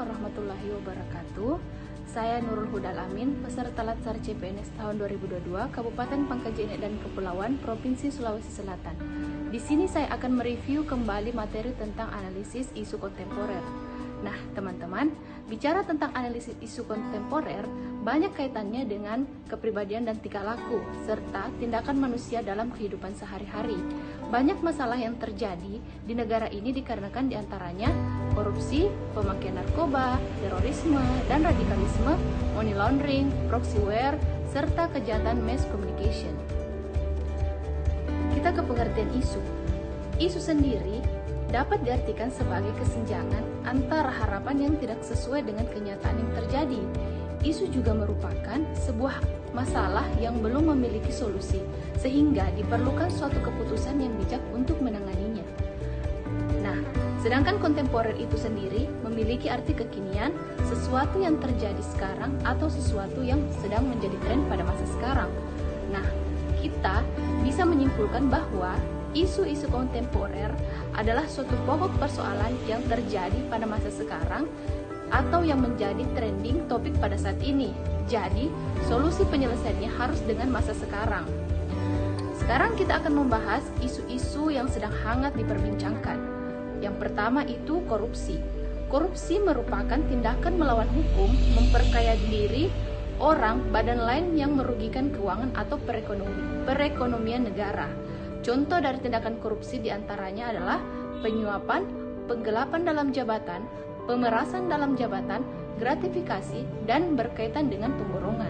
warahmatullahi wabarakatuh. Saya Nurul Hudal Amin, peserta Latsar CPNS tahun 2022, Kabupaten Pangkal Jene dan Kepulauan, Provinsi Sulawesi Selatan. Di sini saya akan mereview kembali materi tentang analisis isu kontemporer. Nah, teman-teman, bicara tentang analisis isu kontemporer, banyak kaitannya dengan kepribadian dan tingkah laku, serta tindakan manusia dalam kehidupan sehari-hari. Banyak masalah yang terjadi di negara ini dikarenakan diantaranya korupsi, pemakaian narkoba, terorisme, dan radikalisme, money laundering, proxy war, serta kejahatan mass communication. Kita ke pengertian isu. Isu sendiri dapat diartikan sebagai kesenjangan antara harapan yang tidak sesuai dengan kenyataan yang terjadi. Isu juga merupakan sebuah masalah yang belum memiliki solusi, sehingga diperlukan suatu keputusan yang bijak untuk menanganinya. Nah, sedangkan kontemporer itu sendiri memiliki arti kekinian, sesuatu yang terjadi sekarang atau sesuatu yang sedang menjadi tren pada masa sekarang. Nah, kita bisa menyimpulkan bahwa isu-isu kontemporer adalah suatu pokok persoalan yang terjadi pada masa sekarang atau yang menjadi trending topik pada saat ini. Jadi, solusi penyelesaiannya harus dengan masa sekarang. Sekarang kita akan membahas isu-isu yang sedang hangat diperbincangkan. Yang pertama itu korupsi. Korupsi merupakan tindakan melawan hukum, memperkaya diri orang, badan lain yang merugikan keuangan atau perekonomian negara. Contoh dari tindakan korupsi diantaranya adalah penyuapan, penggelapan dalam jabatan, pemerasan dalam jabatan, gratifikasi, dan berkaitan dengan pemborongan.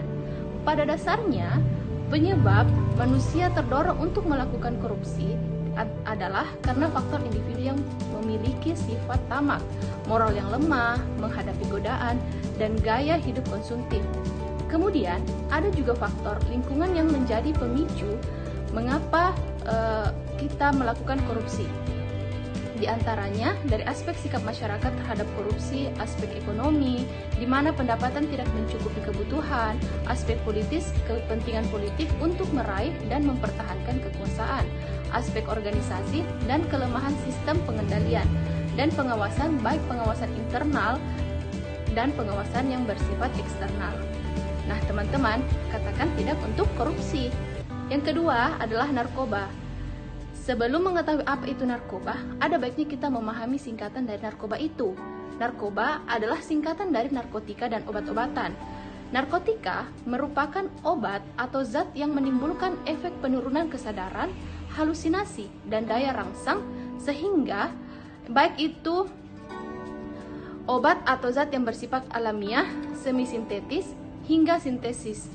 Pada dasarnya, penyebab manusia terdorong untuk melakukan korupsi adalah karena faktor individu yang memiliki sifat tamak, moral yang lemah, menghadapi godaan, dan gaya hidup konsumtif. Kemudian, ada juga faktor lingkungan yang menjadi pemicu mengapa kita melakukan korupsi. Di antaranya dari aspek sikap masyarakat terhadap korupsi, aspek ekonomi, di mana pendapatan tidak mencukupi kebutuhan, aspek politis, kepentingan politik untuk meraih dan mempertahankan kekuasaan, aspek organisasi dan kelemahan sistem pengendalian dan pengawasan, baik pengawasan internal dan pengawasan yang bersifat eksternal. Nah, teman-teman, katakan tidak untuk korupsi. Yang kedua adalah narkoba. Sebelum mengetahui apa itu narkoba, ada baiknya kita memahami singkatan dari narkoba itu. Narkoba adalah singkatan dari narkotika dan obat-obatan. Narkotika merupakan obat atau zat yang menimbulkan efek penurunan kesadaran, halusinasi, dan daya rangsang, sehingga baik itu obat atau zat yang bersifat alamiah, semi-sintetis, hingga sintesis,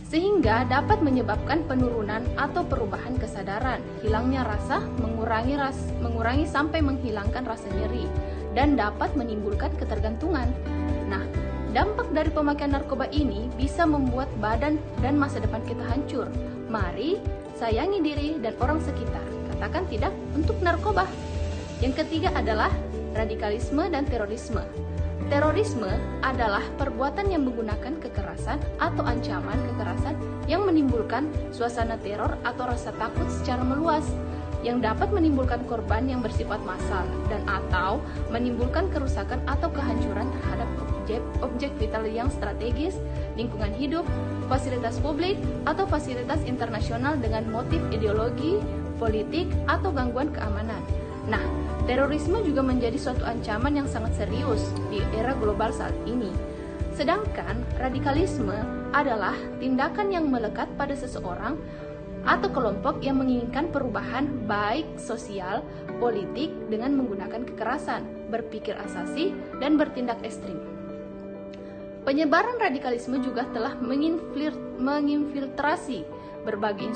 sehingga dapat menyebabkan penurunan atau perubahan kesadaran, hilangnya rasa, mengurangi sampai menghilangkan rasa nyeri, dan dapat menimbulkan ketergantungan. Nah, dampak dari pemakaian narkoba ini bisa membuat badan dan masa depan kita hancur. Mari sayangi diri dan orang sekitar. Katakan tidak untuk narkoba. Yang ketiga adalah radikalisme dan terorisme. Terorisme adalah perbuatan yang menggunakan kekerasan atau ancaman kekerasan yang menimbulkan suasana teror atau rasa takut secara meluas, yang dapat menimbulkan korban yang bersifat massal dan atau menimbulkan kerusakan atau kehancuran terhadap objek vital yang strategis, lingkungan hidup, fasilitas publik, atau fasilitas internasional dengan motif ideologi, politik, atau gangguan keamanan. Nah, terorisme juga menjadi suatu ancaman yang sangat serius di era global saat ini. Sedangkan radikalisme adalah tindakan yang melekat pada seseorang atau kelompok yang menginginkan perubahan baik sosial, politik dengan menggunakan kekerasan, berpikir asasi, dan bertindak ekstrim. Penyebaran radikalisme juga telah menginfiltrasi berbagai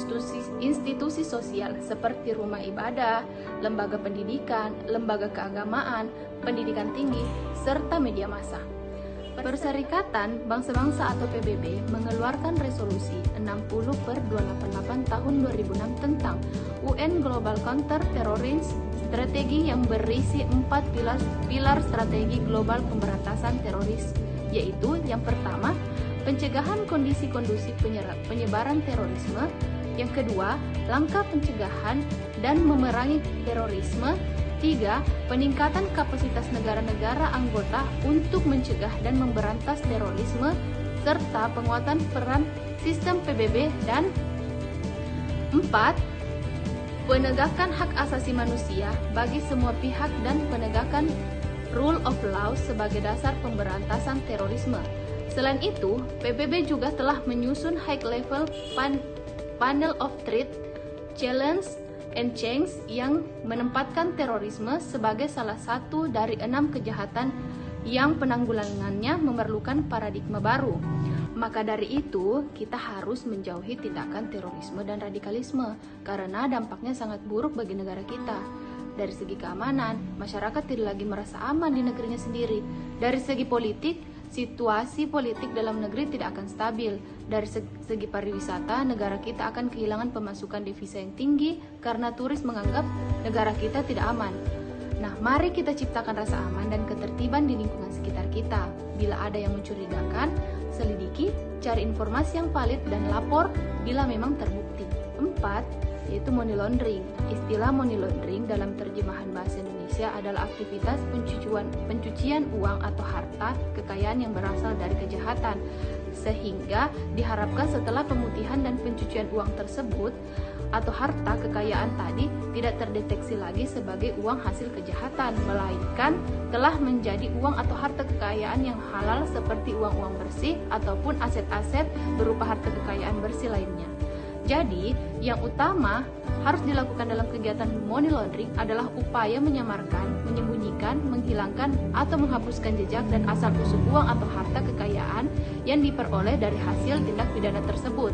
institusi sosial seperti rumah ibadah, lembaga pendidikan, lembaga keagamaan, pendidikan tinggi, serta media massa. Perserikatan Bangsa-Bangsa atau PBB mengeluarkan resolusi 60/288 tahun 2006 tentang UN Global Counter Terrorism strategi yang berisi 4 pilar strategi global pemberantasan teroris, yaitu yang pertama, pencegahan kondisi-kondisi penyebaran terorisme. Yang kedua, langkah pencegahan dan memerangi terorisme. Ketiga, peningkatan kapasitas negara-negara anggota untuk mencegah dan memberantas terorisme, serta penguatan peran sistem PBB. Dan 4. Penegakan hak asasi manusia bagi semua pihak dan penegakan rule of law sebagai dasar pemberantasan terorisme. Selain itu, PBB juga telah menyusun high-level panel of threat, challenge, and change yang menempatkan terorisme sebagai salah satu dari 6 kejahatan yang penanggulangannya memerlukan paradigma baru. Maka dari itu, kita harus menjauhi tindakan terorisme dan radikalisme karena dampaknya sangat buruk bagi negara kita. Dari segi keamanan, masyarakat tidak lagi merasa aman di negerinya sendiri. Dari segi politik, situasi politik dalam negeri tidak akan stabil. Dari segi pariwisata, negara kita akan kehilangan pemasukan devisa yang tinggi karena turis menganggap negara kita tidak aman. Nah, mari kita ciptakan rasa aman dan ketertiban di lingkungan sekitar kita. Bila ada yang mencurigakan, selidiki, cari informasi yang valid, dan lapor bila memang terbukti. 4. Yaitu money laundering. Istilah money laundering dalam terjemahan bahasa Indonesia adalah aktivitas pencucian uang atau harta kekayaan yang berasal dari kejahatan, sehingga diharapkan setelah pemutihan dan pencucian uang tersebut atau harta kekayaan tadi tidak terdeteksi lagi sebagai uang hasil kejahatan, melainkan telah menjadi uang atau harta kekayaan yang halal seperti uang-uang bersih ataupun aset-aset berupa harta kekayaan bersih lainnya. Jadi, yang utama harus dilakukan dalam kegiatan money laundering adalah upaya menyamarkan, menyembunyikan, menghilangkan, atau menghapuskan jejak dan asal-usul uang atau harta kekayaan yang diperoleh dari hasil tindak pidana tersebut.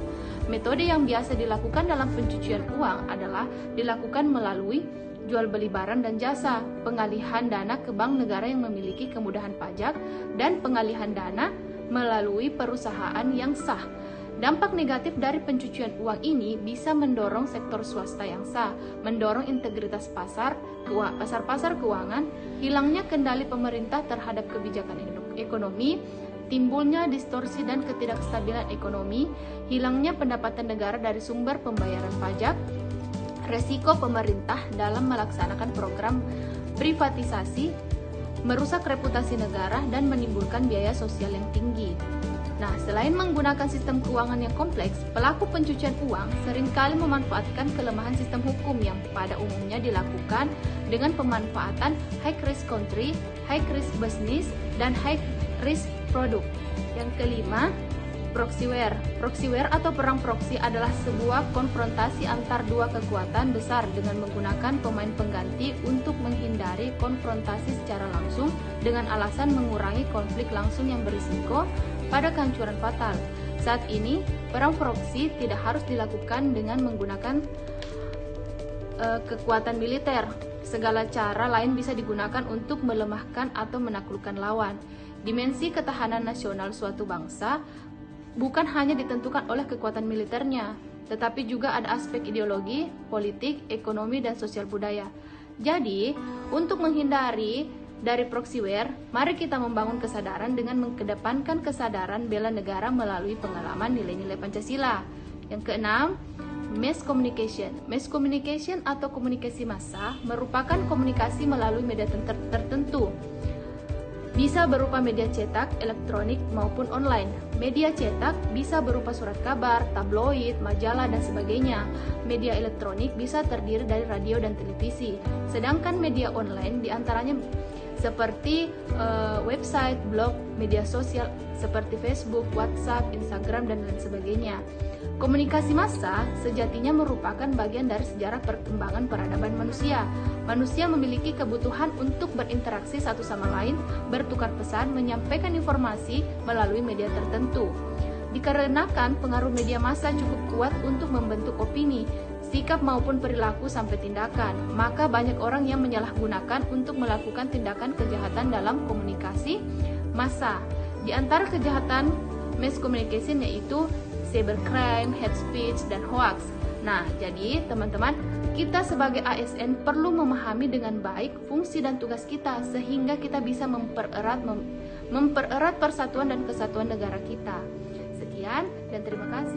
Metode yang biasa dilakukan dalam pencucian uang adalah dilakukan melalui jual beli barang dan jasa, pengalihan dana ke bank negara yang memiliki kemudahan pajak, dan pengalihan dana melalui perusahaan yang sah. Dampak negatif dari pencucian uang ini bisa mendorong sektor swasta yang sah, mendorong integritas pasar keuangan, hilangnya kendali pemerintah terhadap kebijakan ekonomi, timbulnya distorsi dan ketidakstabilan ekonomi, hilangnya pendapatan negara dari sumber pembayaran pajak, resiko pemerintah dalam melaksanakan program privatisasi, merusak reputasi negara, dan menimbulkan biaya sosial yang tinggi. Nah, selain menggunakan sistem keuangan yang kompleks, pelaku pencucian uang seringkali memanfaatkan kelemahan sistem hukum yang pada umumnya dilakukan dengan pemanfaatan high risk country, high risk business, dan high risk product. Yang kelima, proxywar. Proxywar atau perang proksi adalah sebuah konfrontasi antar dua kekuatan besar dengan menggunakan pemain pengganti untuk menghindari konfrontasi secara langsung dengan alasan mengurangi konflik langsung yang berisiko pada kehancuran fatal. Saat ini, perang proksi tidak harus dilakukan dengan menggunakan kekuatan militer. Segala cara lain bisa digunakan untuk melemahkan atau menaklukkan lawan. Dimensi ketahanan nasional suatu bangsa bukan hanya ditentukan oleh kekuatan militernya, tetapi juga ada aspek ideologi, politik, ekonomi, dan sosial budaya. Jadi, untuk menghindari dari proxywar, mari kita membangun kesadaran dengan mengedepankan kesadaran bela negara melalui pengalaman nilai-nilai Pancasila. Yang keenam, mass communication. Mass communication atau komunikasi massa merupakan komunikasi melalui media tertentu. Bisa berupa media cetak, elektronik, maupun online. Media cetak bisa berupa surat kabar, tabloid, majalah, dan sebagainya. Media elektronik bisa terdiri dari radio dan televisi. Sedangkan media online diantaranya seperti website, blog, media sosial seperti Facebook, WhatsApp, Instagram, dan lain sebagainya. Komunikasi massa sejatinya merupakan bagian dari sejarah perkembangan peradaban manusia. Manusia memiliki kebutuhan untuk berinteraksi satu sama lain, bertukar pesan, menyampaikan informasi melalui media tertentu. Dikarenakan pengaruh media massa cukup kuat untuk membentuk opini, sikap maupun perilaku sampai tindakan, maka banyak orang yang menyalahgunakan untuk melakukan tindakan kejahatan dalam komunikasi massa. Di antara kejahatan mass communication yaitu cybercrime, hate speech, dan hoax. Nah, jadi teman-teman, kita sebagai ASN perlu memahami dengan baik fungsi dan tugas kita sehingga kita bisa mempererat persatuan dan kesatuan negara kita. Sekian dan terima kasih.